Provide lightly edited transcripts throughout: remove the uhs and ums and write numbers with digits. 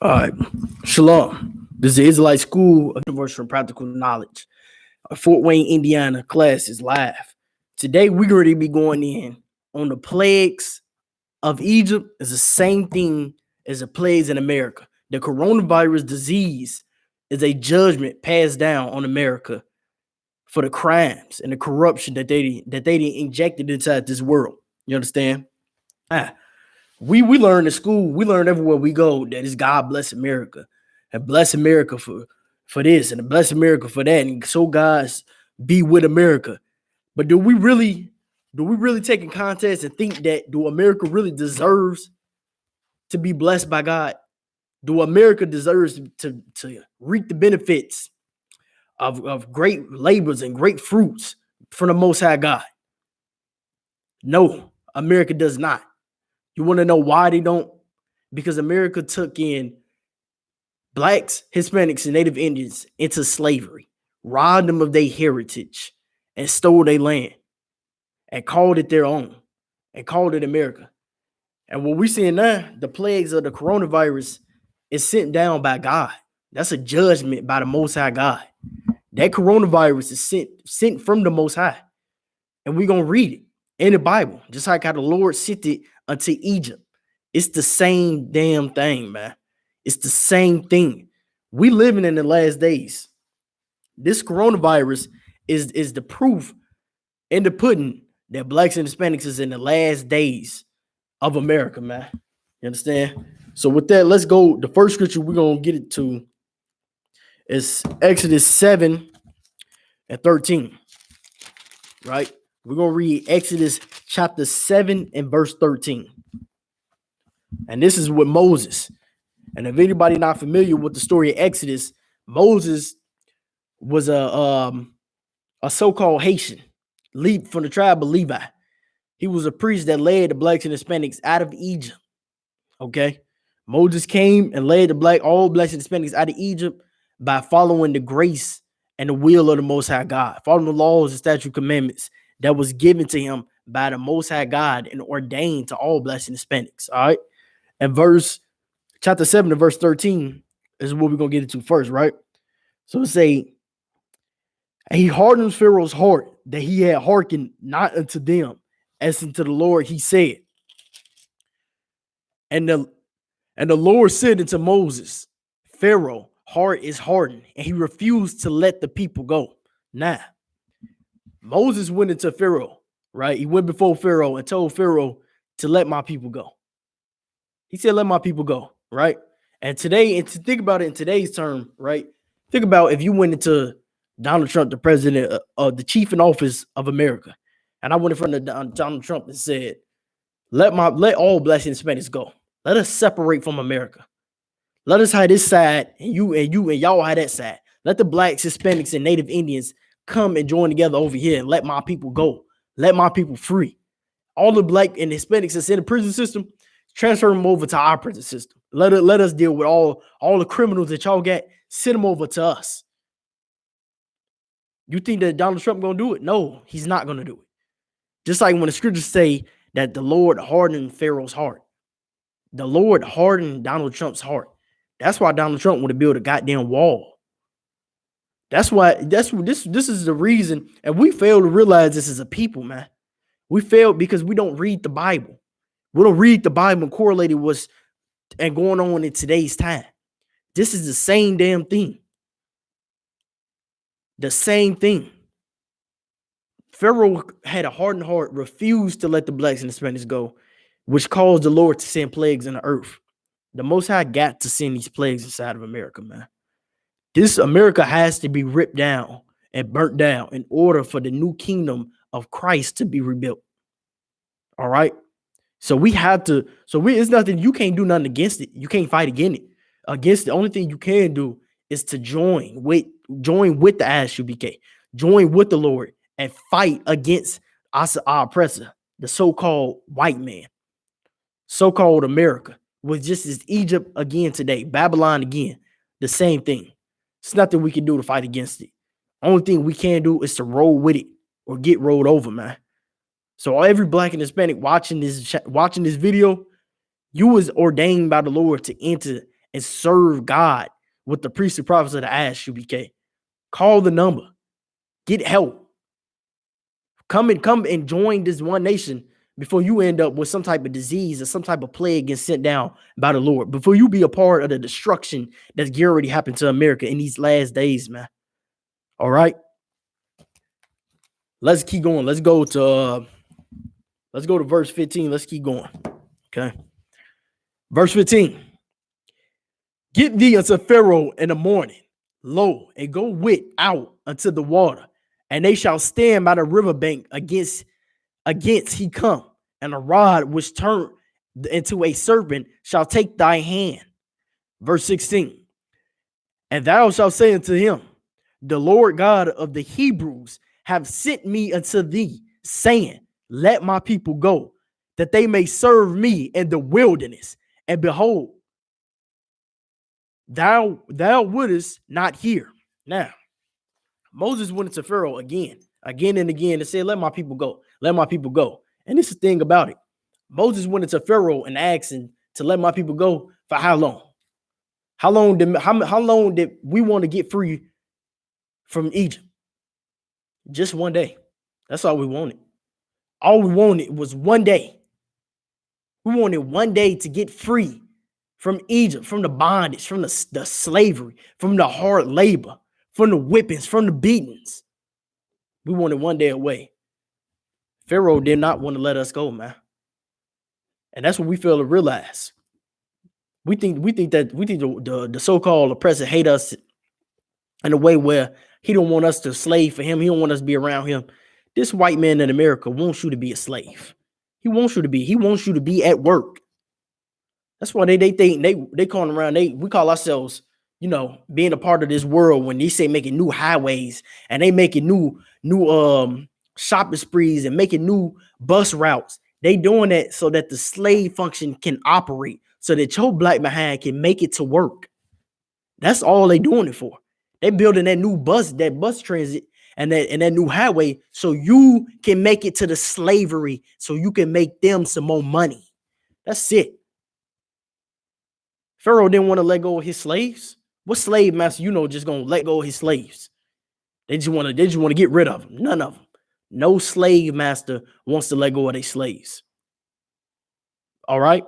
All right. Shalom. This is the Israelite School of Universal and Practical Knowledge. Fort Wayne, Indiana class is live. Today, we're going to be going in on the plagues of Egypt. Is the same thing as the plagues in America. The coronavirus disease is a judgment passed down on America for the crimes and the corruption that they injected inside this world. You understand? We learn in school, we learn everywhere we go that it's God bless America and bless America for this and bless America for that, and so God's be with America. But do we really take in context and think that do America really deserves to be blessed by God? Do America deserves to reap the benefits of great labors and great fruits from the Most High God? No, America does not. You want to know why they don't? Because America took in blacks, Hispanics, and Native Indians into slavery, robbed them of their heritage, and stole their land, and called it their own, and called it America. And what we're seeing now, the plagues of the coronavirus, is sent down by God. That's a judgment by the Most High God. That coronavirus is sent from the Most High. And we're going to read it in the Bible, just like how the Lord sent it unto Egypt. It's the same damn thing, man. It's the same thing. We living in the last days. This coronavirus is the proof in the pudding that blacks and Hispanics is in the last days of America, man. You understand? So with that, let's go. The first scripture we're going to get it to is Exodus 7 and 13, right? We're going to read Exodus chapter 7 and verse 13. And this is with Moses. And if anybody not familiar with the story of Exodus, Moses was a so-called Haitian, from the tribe of Levi. He was a priest that led the blacks and Hispanics out of Egypt. Okay? Moses came and led all blacks and Hispanics out of Egypt by following the grace and the will of the Most High God, following the laws and statute commandments that was given to him by the Most High God and ordained to all blacks and Hispanics. All right? And chapter 7 and verse 13 is what we're going to get into first, right? So it say, and he hardened Pharaoh's heart that he had hearkened not unto them, as unto the Lord he said. And the Lord said unto Moses, Pharaoh heart is hardened, and he refused to let the people go. Now, Moses went into Pharaoh, right? He went before Pharaoh and told Pharaoh to let my people go. He said, let my people go, right? And today, and to think about it in today's term, right? Think about if you went into Donald Trump, the president of the chief in office of America, and I went in front of Donald Trump and said, let all blacks and Hispanics go. Let us separate from America. Let us have this side, and y'all have that side. Let the blacks, Hispanics, and Native Indians come and join together over here and let my people go. Let my people free. All the black and Hispanics that's in the prison system, transfer them over to our prison system. Let us deal with all the criminals that y'all got. Send them over to us. You think that Donald Trump gonna do it? No, he's not gonna do it. Just like when the scriptures say that the Lord hardened Pharaoh's heart. The Lord hardened Donald Trump's heart. That's why Donald Trump want to build a goddamn wall. This is the reason, and we fail to realize this as a people, man. We fail because we don't read the Bible. We don't read the Bible and correlate what's and going on in today's time. This is the same damn thing. The same thing. Pharaoh had a hardened heart, refused to let the blacks and Hispanics go, which caused the Lord to send plagues in the earth. The Most High got to send these plagues inside of America, man. This America has to be ripped down and burnt down in order for the new kingdom of Christ to be rebuilt. All right. So we have to. It's nothing. You can't do nothing against it. You can't fight against it. The only thing you can do is to join with the I.S.U.P.K. Join with the Lord and fight against our oppressor, the so-called white man, so-called America, which just is Egypt again today, Babylon again, the same thing. It's nothing we can do to fight against it. Only thing we can do is to roll with it or get rolled over, man. So every black and Hispanic watching this video, you was ordained by the Lord to enter and serve God with the priests and prophets of the I.S.U.P.K. Call the number. Get help. Come and join this one nation before you end up with some type of disease or some type of plague gets sent down by the Lord. Before you be a part of the destruction that's already happened to America in these last days, man. All right. Let's keep going. Let's go to verse 15. Let's keep going. Okay. Verse 15. Get thee unto Pharaoh in the morning, lo, and go with out unto the water, and they shall stand by the riverbank against he come, and a rod which turned into a serpent shall take thy hand. Verse 16. And thou shalt say unto him, the Lord God of the Hebrews have sent me unto thee, saying, let my people go, that they may serve me in the wilderness. And behold, thou wouldest not hear. Now, Moses went to Pharaoh again and again, and said, let my people go. Let my people go. And this is the thing about it. Moses went into Pharaoh and asked him to let my people go for how long? How long did we want to get free from Egypt? Just one day. That's all we wanted. All we wanted was one day. We wanted one day to get free from Egypt, from the bondage, from the slavery, from the hard labor, from the whippings, from the beatings. We wanted one day away. Pharaoh did not want to let us go, man. And that's what we fail to realize. We think the so-called oppressor hate us in a way where he don't want us to slave for him. He don't want us to be around him. This white man in America wants you to be a slave. He wants you to be at work. That's why they think they calling around. We call ourselves, being a part of this world when they say making new highways and they making new shopping sprees and making new bus routes. They doing that so that the slave function can operate, so that your black behind can make it to work. That's all they doing it for. They building that bus transit and that new highway so you can make it to the slavery, so you can make them some more money. That's it. Pharaoh didn't want to let go of his slaves. What slave master just gonna let go of his slaves? They just want to get rid of them. None of them. No slave master wants to let go of their slaves. All right.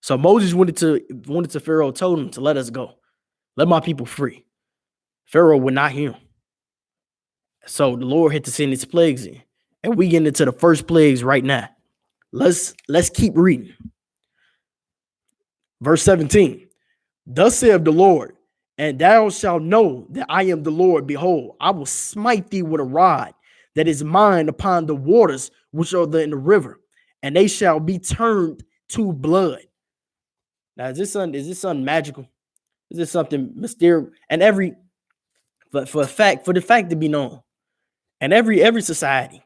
So Moses went to Pharaoh, told him to let us go. Let my people free. Pharaoh would not hear him. So the Lord had to send his plagues in. And we get into the first plagues right now. Let's keep reading. Verse 17. Thus saith the Lord, and thou shalt know that I am the Lord. Behold, I will smite thee with a rod that is mine upon the waters which are in the river, and they shall be turned to blood. Now, is this something magical? Is this something mysterious? And for the fact to be known, and every society,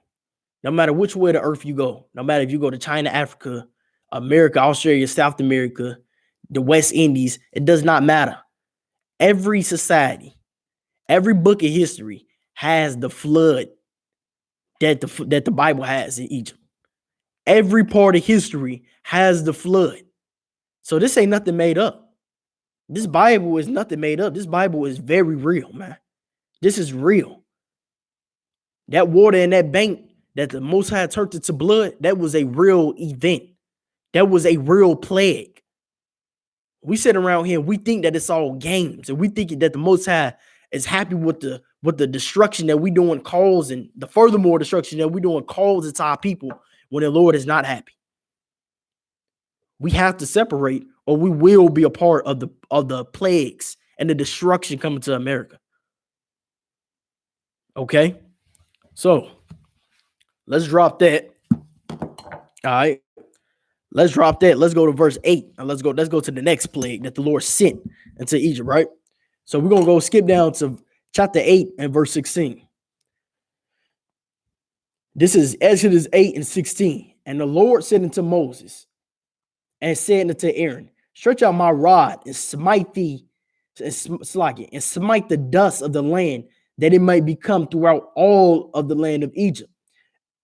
no matter which way of the earth you go, no matter if you go to China, Africa, America, Australia, South America, the West Indies, it does not matter. Every society, every book of history has the flood that the Bible has in Egypt. Every part of history has the flood. So this ain't nothing made up. This Bible is nothing made up. This Bible is very real, man. This is real. That water in that bank that the Most High turned it to blood, that was a real event. That was a real plague. We sit around here, we think that it's all games, and we think that the Most High is happy with the destruction that we doing, causing the furthermore destruction that we doing, causing to our people, when the Lord is not happy. We have to separate, or we will be a part of the plagues and the destruction coming to America. Okay, so let's drop that. All right. Let's drop that. Let's go to verse 8. And let's go to the next plague that the Lord sent into Egypt, right? So we're going to go skip down to chapter 8 and verse 16. This is Exodus 8 and 16. And the Lord said unto Moses and said unto Aaron, stretch out my rod and smite thee, and smite the dust of the land, that it might become throughout all of the land of Egypt.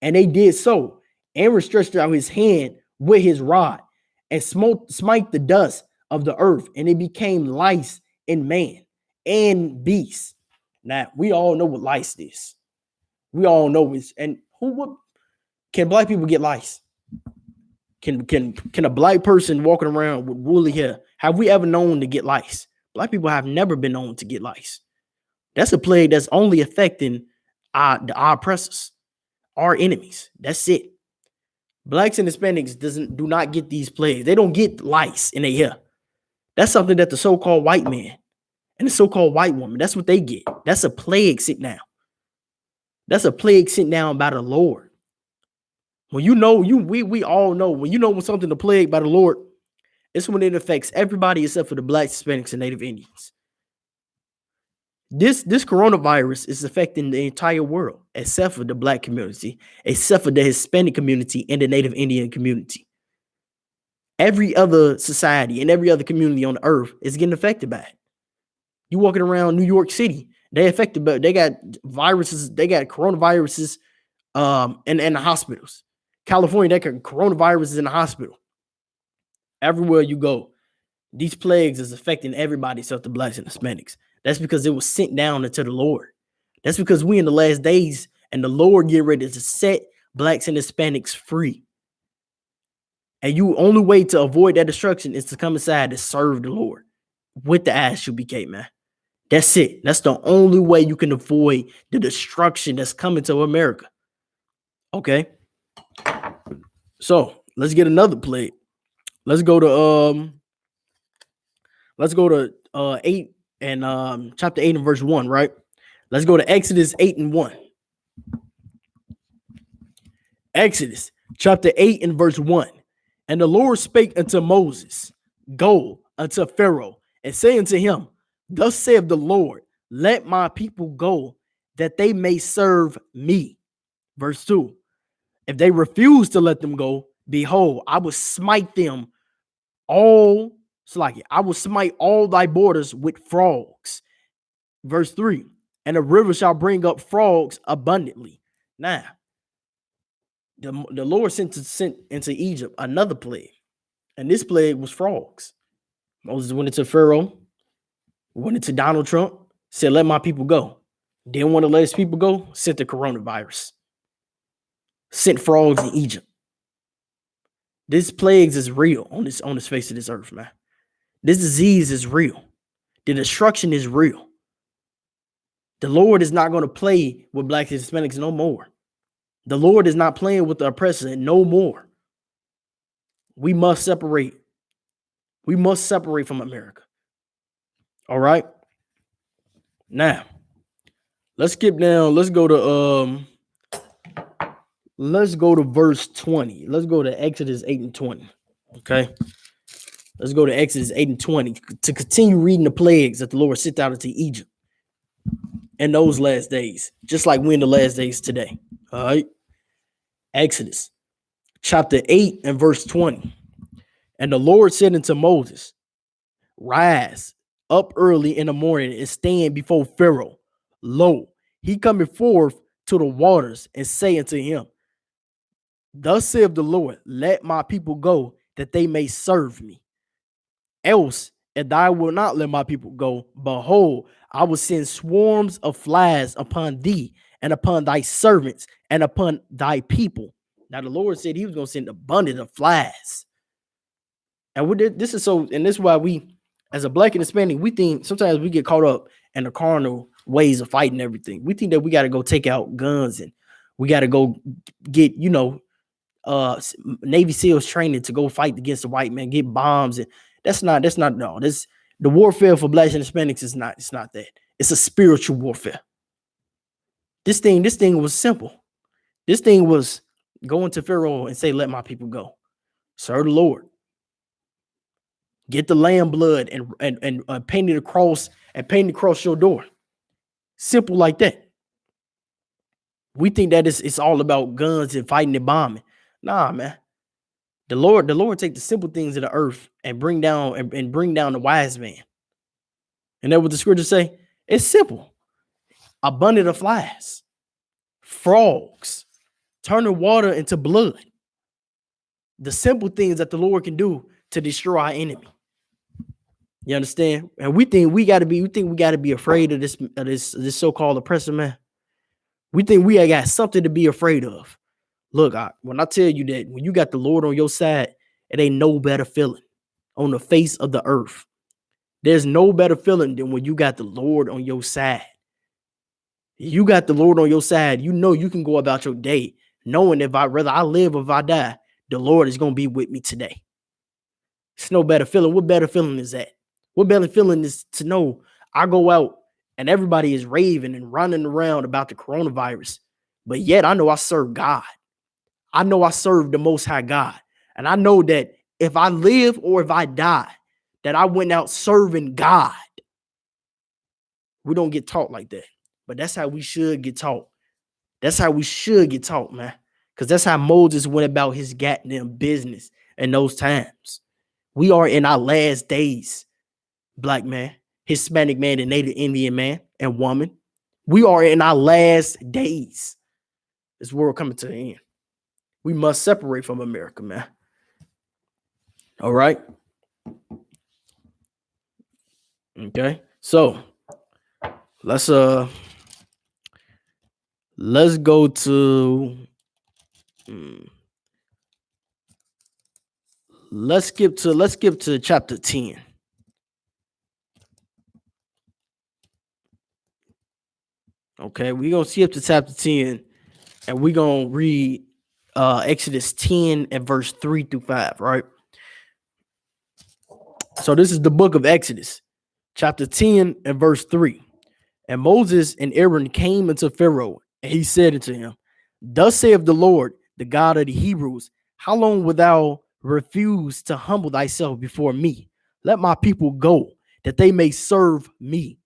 And they did so. Aaron stretched out his hand with his rod and smite the dust of the earth, and it became lice in man and beast. Now we all know what lice is. We all know it's, and who would, can black people get lice? Can a black person walking around with woolly hair, have we ever known to get lice? Black people have never been known to get lice. That's a plague that's only affecting our oppressors, our enemies. That's it. Blacks and Hispanics do not get these plagues. They don't get lice in their hair. That's something that the so-called white man and the so-called white woman, that's what they get. That's a plague sent down. That's a plague sent down by the Lord. When you know, we all know, when you know when something a plague by the Lord, it's when it affects everybody except for the blacks, Hispanics, and Native Indians. This coronavirus is affecting the entire world, except for the black community, except for the Hispanic community and the Native Indian community. Every other society and every other community on earth is getting affected by it. You walking around New York City, they affected, but they got viruses, they got coronaviruses in the hospitals. California, they got coronaviruses in the hospital. Everywhere you go, these plagues is affecting everybody except the blacks and Hispanics. That's because it was sent down into the Lord. That's because we in the last days and the Lord get ready to set blacks and Hispanics free. And you only way to avoid that destruction is to come inside and serve the Lord with the I.S.U.P.K, man. That's it. That's the only way you can avoid the destruction that's coming to America. Okay. So let's get another plague. Let's go to 8 and chapter 8 and verse 1, right? Let's go to Exodus 8 and 1. Exodus chapter 8 and verse 1. And the Lord spake unto Moses, go unto Pharaoh, and say unto him, thus saith the Lord, let my people go, that they may serve me. Verse 2. If they refuse to let them go, behold, I will smite them all. It's like I will smite all thy borders with frogs. Verse 3. And the river shall bring up frogs abundantly. Now, the Lord sent into Egypt another plague, and this plague was frogs. Moses went into Pharaoh, went into Donald Trump, said, let my people go. Didn't want to let his people go, sent the coronavirus. Sent frogs in Egypt. This plagues is real on this face of this earth, man. This disease is real. The destruction is real. The Lord is not going to play with blacks and Hispanics no more. The Lord is not playing with the oppressor no more. We must separate. We must separate from America. All right. Now, let's skip down. Let's go to verse 20. Let's go to Exodus 8 and 20. Okay. Let's go to Exodus 8 and 20 to continue reading the plagues that the Lord sent out into Egypt in those last days, just like we're in the last days today. All right. Exodus chapter 8 and verse 20. And the Lord said unto Moses, rise up early in the morning and stand before Pharaoh. Lo, he cometh forth to the waters, and say unto him, thus saith the Lord, let my people go, that they may serve me. Else, if thou wilt not let my people go, behold, I will send swarms of flies upon thee, and upon thy servants, and upon thy people. Now the Lord said he was going to send abundance of flies. And this is why we, as a black and Hispanic, we think sometimes we get caught up in the carnal ways of fighting everything. We think that we got to go take out guns and we got to go get, Navy SEALs training to go fight against the white man, get bombs. And the warfare for blacks and Hispanics it's not that. It's a spiritual warfare. This thing was simple. This thing was going to Pharaoh and say, let my people go. Serve the Lord. Get the lamb blood and paint it across your door. Simple like that. We think that it's all about guns and fighting and bombing. Nah, man. The Lord take the simple things of the earth and bring down the wise man. And that's what the scriptures say. It's simple. Abundant of flies, frogs, turning water into blood. The simple things that the Lord can do to destroy our enemy. You understand? And we think we got to be afraid of this so-called oppressor, man. We think we got something to be afraid of. Look, when I tell you that when you got the Lord on your side, it ain't no better feeling on the face of the earth. There's no better feeling than when you got the Lord on your side. You got the Lord on your side. You know you can go about your day knowing whether I live or if I die, the Lord is going to be with me today. It's no better feeling. What better feeling is that? What better feeling is to know I go out and everybody is raving and running around about the coronavirus, but yet I know I serve God. I know I serve the Most High God. And I know that if I live or if I die, that I went out serving God. We don't get taught like that. But that's how we should get taught. That's how we should get taught, man. Because that's how Moses went about his goddamn business in those times. We are in our last days, black man, Hispanic man, and Native Indian man and woman. We are in our last days. This world coming to the end. We must separate from America, man. All right. Okay. So let's go to let's skip to chapter 10. Okay, we're gonna skip to chapter 10 and we're gonna read Exodus 10 and verse 3 through 5, right? So this is the book of Exodus, chapter 10 and verse 3. And Moses and Aaron came unto Pharaoh, and he said unto him, Thus saith the Lord, the God of the Hebrews, how long wilt thou refuse to humble thyself before me? Let my people go, that they may serve me.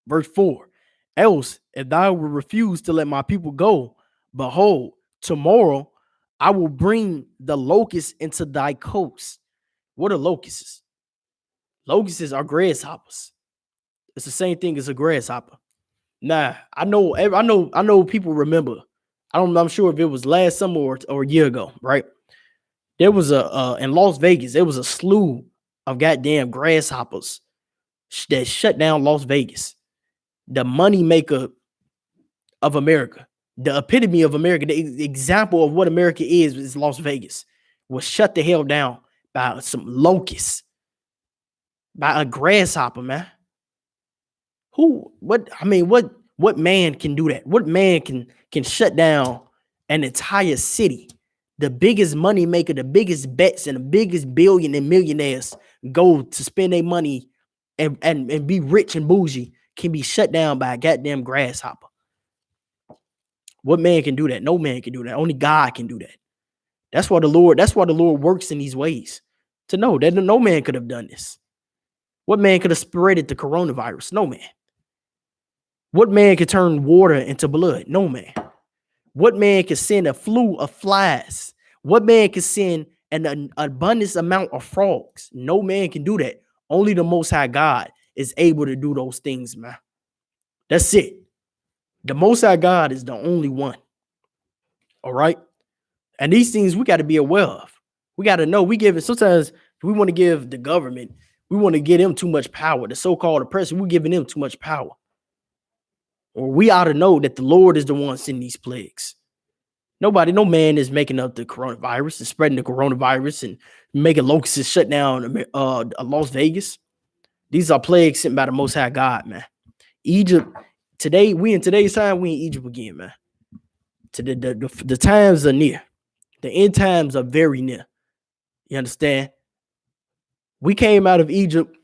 Verse 4, else if thou wilt refuse to let my people go, behold, tomorrow I will bring the locusts into thy coast. What are locusts? Locusts are grasshoppers. It's the same thing as a grasshopper. Nah, I know people remember. I'm sure if it was last summer or a year ago, right? There was in Las Vegas, there was a slew of goddamn grasshoppers that shut down Las Vegas. The money maker of America, the epitome of America, the example of what America is Las Vegas, was shut the hell down by some locusts, by a grasshopper, man. What man can do that? What man can shut down an entire city? The biggest money maker, the biggest bets, and the biggest billion and millionaires go to spend their money and be rich and bougie can be shut down by a goddamn grasshopper. What man can do that? No man can do that. Only God can do that. That's why the Lord works in these ways. To know that no man could have done this. What man could have spreaded the coronavirus? No man. What man could turn water into blood? No man. What man could send a flu of flies? What man could send an abundance amount of frogs? No man can do that. Only the Most High God is able to do those things, man. That's it. The Most High God is the only one. All right. And these things we got to be aware of. We got to know sometimes we want to give the government, we want to give them too much power. The so-called oppressor, we're giving them too much power. Or we ought to know that the Lord is the one sending these plagues. No man is making up the coronavirus and spreading the coronavirus and making locusts shut down Las Vegas. These are plagues sent by the Most High God, man. Egypt, in today's time, we in Egypt again, man. The times are near. The end times are very near. You understand? We came out of Egypt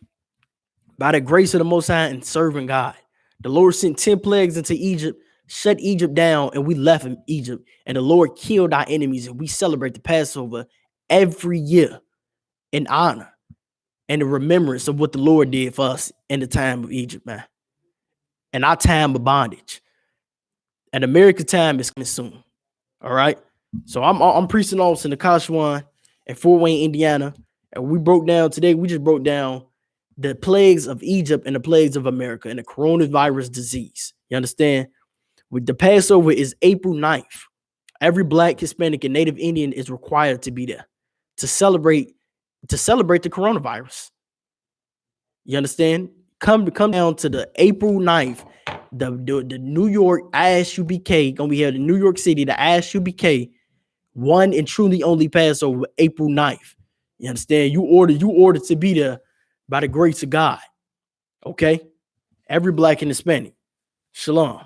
by the grace of the Most High and serving God. The Lord sent 10 plagues into Egypt, shut Egypt down, and we left in Egypt. And the Lord killed our enemies, and we celebrate the Passover every year in honor and the remembrance of what the Lord did for us in the time of Egypt, man. And our time of bondage. And America's time is coming soon. All right. So I'm preaching also in the Kashuan in Fort Wayne, Indiana. And we just broke down the plagues of Egypt and the plagues of America and the coronavirus disease. You understand? With the Passover is April 9th. Every Black, Hispanic, and Native Indian is required to be there to celebrate the coronavirus. You understand? Come down to the April 9th. The New York ISUPK gonna be held in New York City. The ISUPK one and truly only Passover, April 9th. You understand? You ordered to be there by the grace of God. Okay? Every black and Hispanic. Shalom.